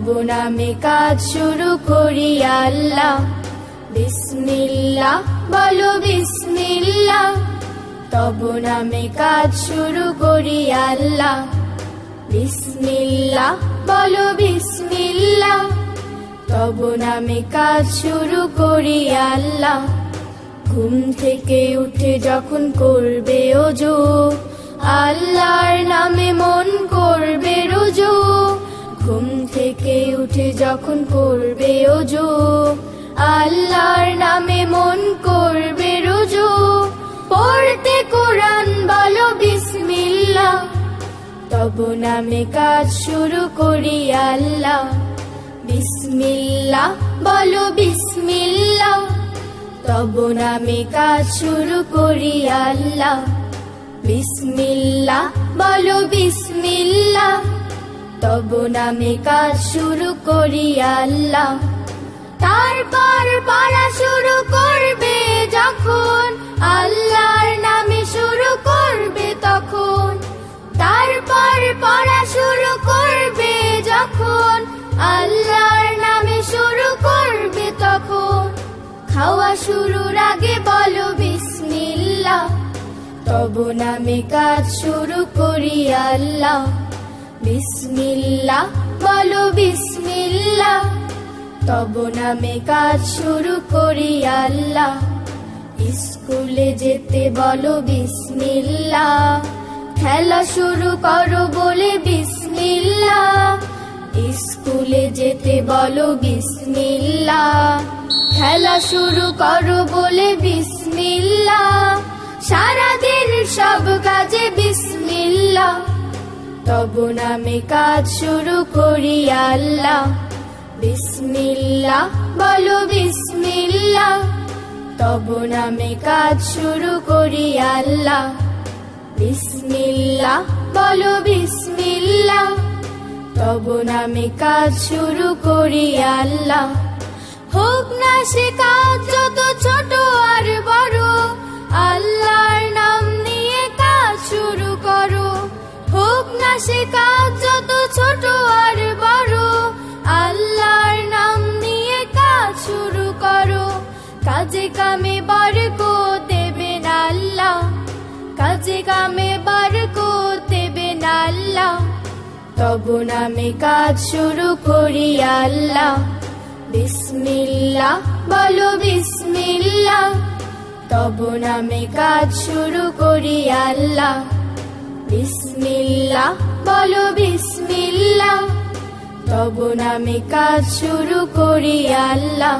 তব নামে কাজ শুরু করি আল্লাহ। বিসমিল্লাহ বলো বিসমিল্লাহ, তব নামে কাজ শুরু করি আল্লাহ। বিসমিল্লাহ বলো বিসমিল্লাহ, তব নামে কাজ শুরু করি আল্লাহ। ঘুম থেকে উঠে যখন করবে ওযু, আল্লাহর নামে মন করবে রুজু। ঘুম থেকে উঠে যখন করবে ওযু, আল্লাহর নামে মন করবে রুজু। পড়তে কোরআন বলো বিসমিল্লাহ, তব নামে কাজ শুরু করি আল্লাহ। বিসমিল্লাহ বলো বিসমিল্লাহ, তব নামে কাজ শুরু করি আল্লাহ। বিসমিল্লাহ বলো বিসমিল্লাহ, তব নামে কাজ শুরু করি আল্লাহ। তারপর পড়া শুরু করবে যখন, আল্লাহর নামে শুরু করবে তখন। তারপর পড়া শুরু করবে যখন, আল্লাহর নামে শুরু করবে তখন। খাওয়া শুরুর আগে বলো বিসমিল্লাহ, তব নামে কাজ শুরু করি আল্লাহ। বিসমিল্লাহ বলো বিসমিল্লাহ, তব নামে কাজ শুরু করি আল্লাহ। স্কুলে যেতে বলো বিসমিল্লাহ, খেলা শুরু করো বলে বিসমিল্লাহ। স্কুলে যেতে বলো বিসমিল্লাহ, খেলা শুরু করো বলে বিসমিল্লাহ। সারাদিন সব কাজে বিসমিল্লাহ, তব নামে কাজ শুরু করি আল্লাহ। বিসমিল্লাহ বলো বিসমিল্লাহ, তব নামে কাজ শুরু করি আল্লাহ। বিসমিল্লাহ বলো বিসমিল্লাহ, তব নামে কাজ শুরু করি আল্লাহ। হোক না সে কাজ যত ছোট আর বড়, আল্লাহর নাম নিয়ে কাজ শুরু করো। হোক না সে কাজ যত ছোট আর বড়, আল্লাহর নাম নিয়ে কাজ শুরু করো। কাজে কামে বরকত দেবেন আল্লাহ, কাজে কামে বরকত দেবেন আল্লাহ। তব নামে কাজ শুরু করি আল্লাহ। বিসমিল্লাহ বলো বিসমিল্লাহ, তব নামে কাজ শুরু করি আল্লাহ। বিসমিল্লাহ বলো বিসমিল্লাহ, তব নামে কাজ শুরু করি আল্লাহ।